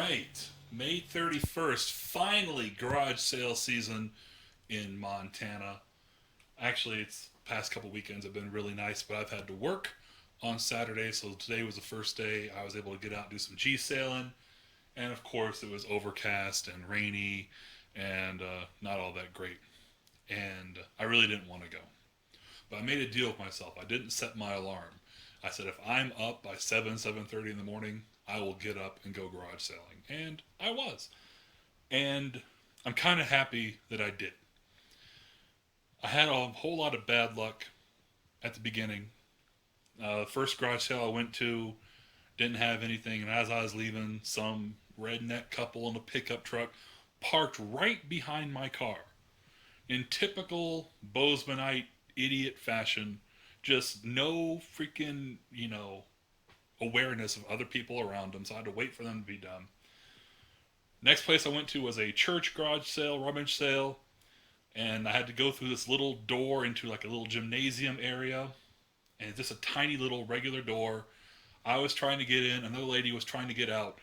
right. May 31st, finally garage sale season in Montana. Actually, it's past couple weekends have been really nice, but I've had to work on Saturday, so today was the first day I was able to get out and do some G sailing. And of course, it was overcast and rainy and not all that great. And I really didn't want to go. But I made a deal with myself. I didn't set my alarm. I said if I'm up by 7:30 in the morning, I will get up and go garage sailing. And I was. And I'm kind of happy that I did. I had a whole lot of bad luck at the beginning. First garage sale I went to didn't have anything, and as I was leaving, some redneck couple in a pickup truck parked right behind my car in typical Bozemanite idiot fashion. Just no freaking, awareness of other people around them, so I had to wait for them to be done. Next place I went to was a church garage sale, rummage sale, and I had to go through this little door into like a little gymnasium area, and just a tiny little regular door. I was trying to get in, another lady was trying to get out,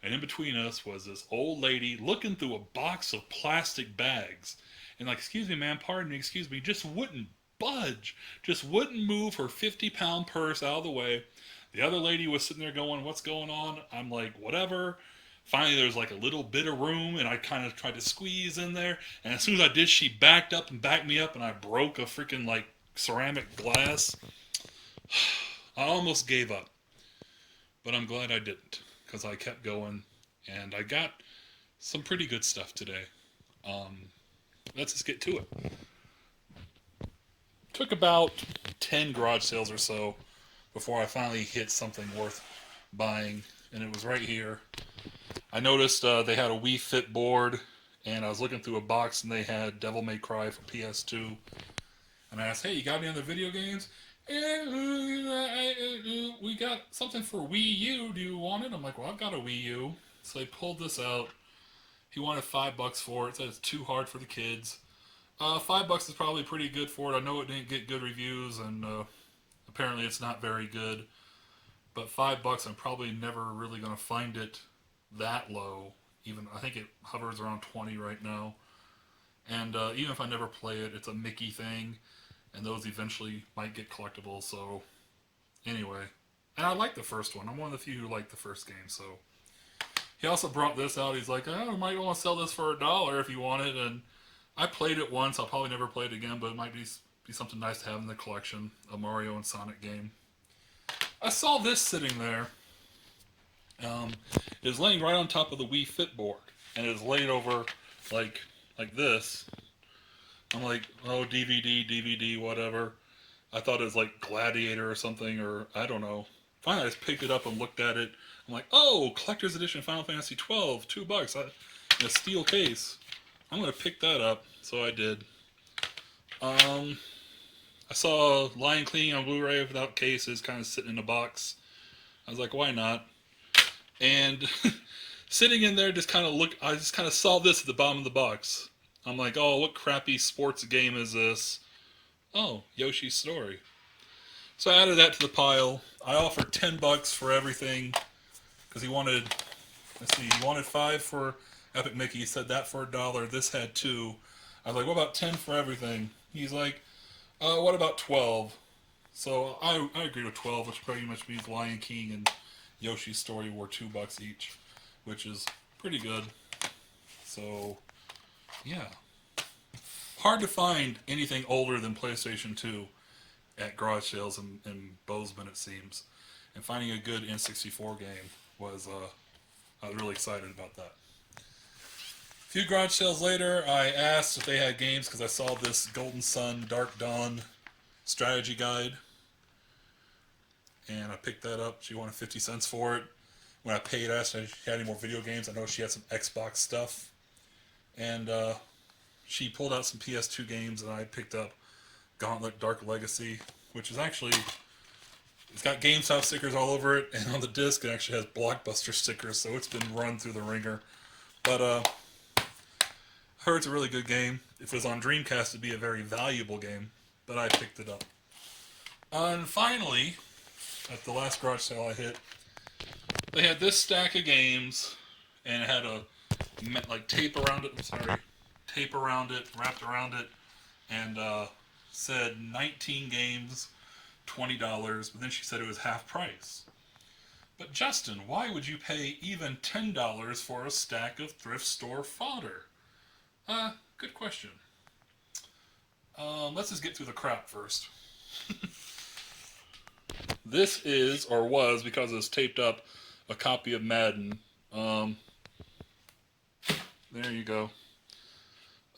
and in between us was this old lady looking through a box of plastic bags, and like, excuse me, ma'am, pardon me, excuse me, just wouldn't budge, just wouldn't move her 50-pound purse out of the way. The other lady was sitting there going, "What's going on?" I'm like, "Whatever." Finally, there's like a little bit of room, and I kind of tried to squeeze in there. And as soon as I did, she backed up and backed me up, and I broke a freaking like ceramic glass. I almost gave up, but I'm glad I didn't because I kept going, and I got some pretty good stuff today. Um, let's just get to it. Took about 10 garage sales or so before I finally hit something worth buying, and it was right here. I noticed they had a Wii Fit board, and I was looking through a box, and they had Devil May Cry for PS2. And I asked, "Hey, you got any other video games?" We got something for Wii U. Do you want it? I'm like, "Well, I've got a Wii U." So they pulled this out. He wanted $5 for it. Said it's too hard for the kids. $5 is probably pretty good for it. I know it didn't get good reviews, and apparently it's not very good. But $5, I'm probably never really gonna find it that low. Even I think it hovers around 20 right now. And even if I never play it, it's a Mickey thing, and those eventually might get collectible. So anyway, and I like the first one. I'm one of the few who like the first game. So he also brought this out. He's like, "Oh, I might want to sell this for $1 if you want it." And I played it once. I'll probably never play it again, but it might be something nice to have in the collection. A Mario and Sonic game. I saw this sitting there. Um, it was laying right on top of the Wii Fit board, and it was laid over like like this. I'm like, oh, DVD, DVD, whatever. I thought it was like Gladiator or something, or I don't know. Finally, I just picked it up and looked at it. I'm like, oh, collector's edition Final Fantasy 12, $2, in a steel case. I'm gonna pick that up, so I did. Um, I saw Lion King on Blu-ray without cases, kind of sitting in a box. I was like, why not? And sitting in there, just kind of look. I just kind of saw this at the bottom of the box. I'm like, oh, what crappy sports game is this? Oh, Yoshi's Story. So I added that to the pile. I offered $10 for everything because he wanted. Let's see, he wanted 5 for Epic Mickey. He said that for $1. This had 2. I was like, what about 10 for everything? He's like, what about 12? So I agreed with 12, which pretty much means Lion King and Yoshi's Story were $2 each, which is pretty good. So yeah, hard to find anything older than PlayStation 2 at garage sales in Bozeman, it seems. And finding a good N64 game was, I was really excited about that. A few garage sales later, I asked if they had games because I saw this Golden Sun Dark Dawn strategy guide, and I picked that up. She wanted 50 cents for it. When I paid, I asked if she had any more video games. I know she had some Xbox stuff. And she pulled out some PS2 games, and I picked up Gauntlet Dark Legacy, which is actually, it's got GameStop stickers all over it, and on the disc it actually has Blockbuster stickers, so it's been run through the ringer. But I heard it's a really good game. If it was on Dreamcast, it'd be a very valuable game, but I picked it up. And finally, at the last garage sale I hit, they had this stack of games, and it had a like tape around it. I'm sorry, tape around it, wrapped around it, and said 19 games, $20. But then she said it was half price. But Justin, why would you pay even $10 for a stack of thrift store fodder? Good question. Let's just get through the crap first. This is, or was, because it's taped up, a copy of Madden. Um, there you go.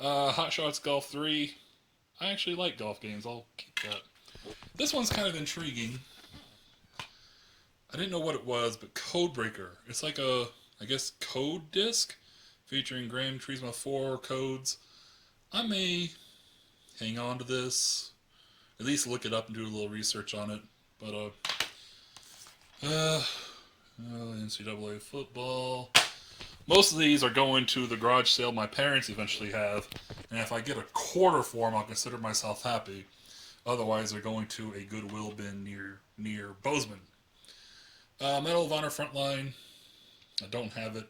Hot Shots Golf 3. I actually like golf games. I'll keep that. This one's kind of intriguing. I didn't know what it was, but Codebreaker. It's like a, I guess, code disc featuring Gran Turismo 4 codes. I may hang on to this, at least look it up and do a little research on it. But NCAA football. Most of these are going to the garage sale my parents eventually have, and if I get a quarter for them, I'll consider myself happy. Otherwise, they're going to a Goodwill bin near Bozeman. Medal of Honor Frontline. I don't have it.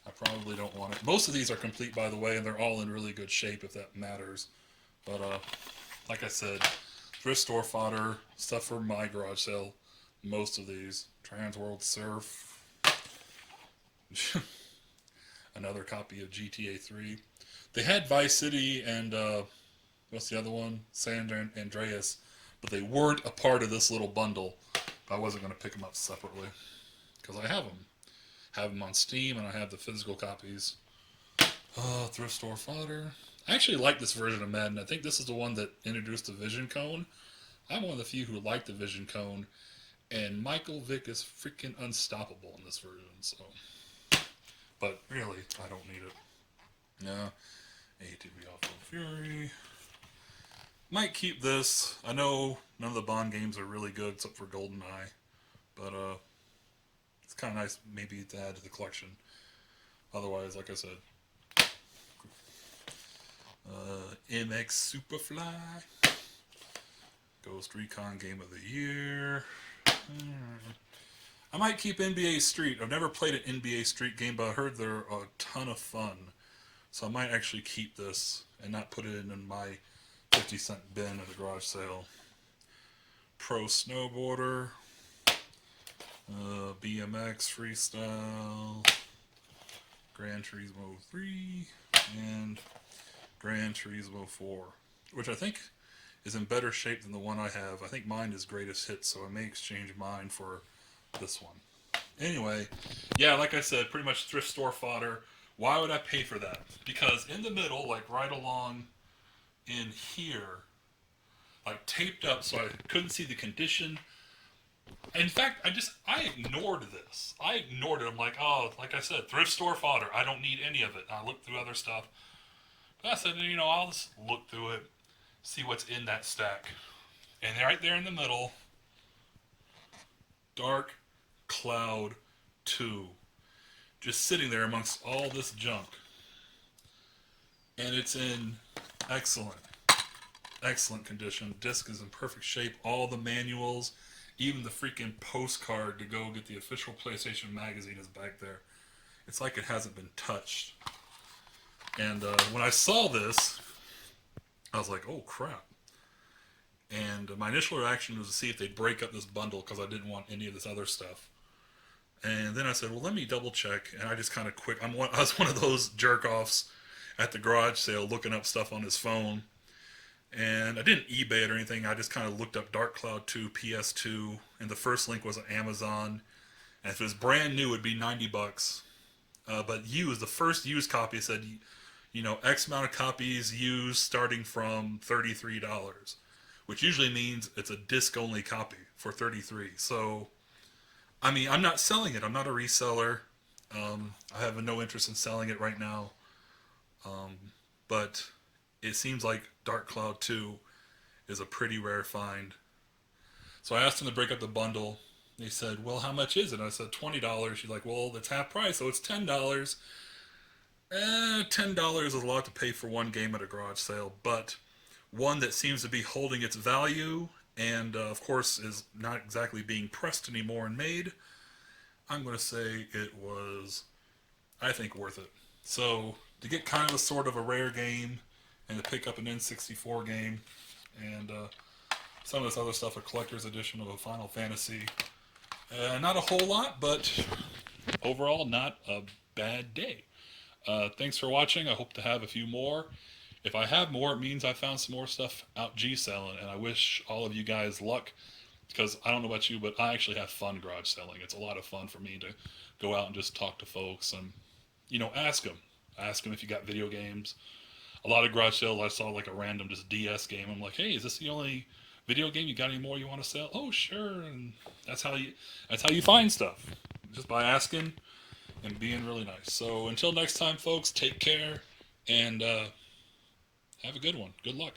I probably don't want it. Most of these are complete, by the way, and they're all in really good shape, if that matters. But like I said, thrift store fodder, stuff for my garage sale. Most of these. Trans World Surf. Another copy of GTA 3. They had Vice City and what's the other one? San Andreas, but they weren't a part of this little bundle. I wasn't going to pick them up separately because I have them. Have them on Steam, and I have the physical copies. Thrift store fodder. I actually like this version of Madden. I think this is the one that introduced the Vision Cone. I'm one of the few who like the Vision Cone, and Michael Vick is freaking unstoppable in this version. So, but really, I don't need it. No, ATV Off of Fury. Might keep this. I know none of the Bond games are really good except for GoldenEye, but it's kind of nice maybe to add to the collection. Otherwise, like I said, MX Superfly, Ghost Recon Game of the Year. I might keep NBA Street. I've never played an NBA Street game, but I heard they're a ton of fun. So I might actually keep this and not put it in my 50-cent bin at a garage sale. Pro Snowboarder, BMX Freestyle, Gran Turismo 3, and Gran Turismo 4, which I think is in better shape than the one I have. I think mine is greatest hits, so I may exchange mine for this one. Anyway, yeah, like I said, pretty much thrift store fodder. Why would I pay for that? Because in the middle, like right along in here, like taped up so I couldn't see the condition. In fact, I ignored this. I ignored it. I'm like, oh, like I said, thrift store fodder. I don't need any of it. I looked through other stuff. But I said, I'll just look through it, see what's in that stack. And right there in the middle, Dark Cloud 2. Just sitting there amongst all this junk. And it's in excellent, excellent condition. Disc is in perfect shape. All the manuals, even the freaking postcard to go get the official PlayStation magazine is back there. It's like it hasn't been touched. And when I saw this, I was like, oh crap. And my initial reaction was to see if they'd break up this bundle because I didn't want any of this other stuff. And then I said, well, let me double check. And I just kind of quick. I was one of those jerk offs at the garage sale looking up stuff on his phone. And I didn't eBay it or anything. I just kind of looked up Dark Cloud 2 PS2, and the first link was on Amazon. And if it was brand new, it'd be $90. But used, the first used copy said, X amount of copies used starting from $33, which usually means it's a disc-only copy for $33. So, I mean, I'm not selling it. I'm not a reseller. I have no interest in selling it right now. But it seems like Dark Cloud 2 is a pretty rare find. So I asked them to break up the bundle. They said, well, how much is it? I said, $20. She's like, well, it's half price, so it's $10. $10 is a lot to pay for one game at a garage sale, but one that seems to be holding its value and, of course, is not exactly being pressed anymore and made. I'm going to say it was I think worth it. So to get kind of a sort of a rare game, and to pick up an N64 game, and some of this other stuff, a collector's edition of a Final Fantasy. Not a whole lot, but overall, not a bad day. Thanks for watching. I hope to have a few more. If I have more, it means I found some more stuff out G selling, and I wish all of you guys luck because I don't know about you, but I actually have fun garage selling. It's a lot of fun for me to go out and just talk to folks and ask them. Ask them if you got video games. A lot of garage sales, I saw like a random just DS game. I'm like, hey, is this the only video game you got? Any more you want to sell? Oh, sure. And that's how you find stuff, just by asking and being really nice. So until next time, folks, take care and have a good one. Good luck.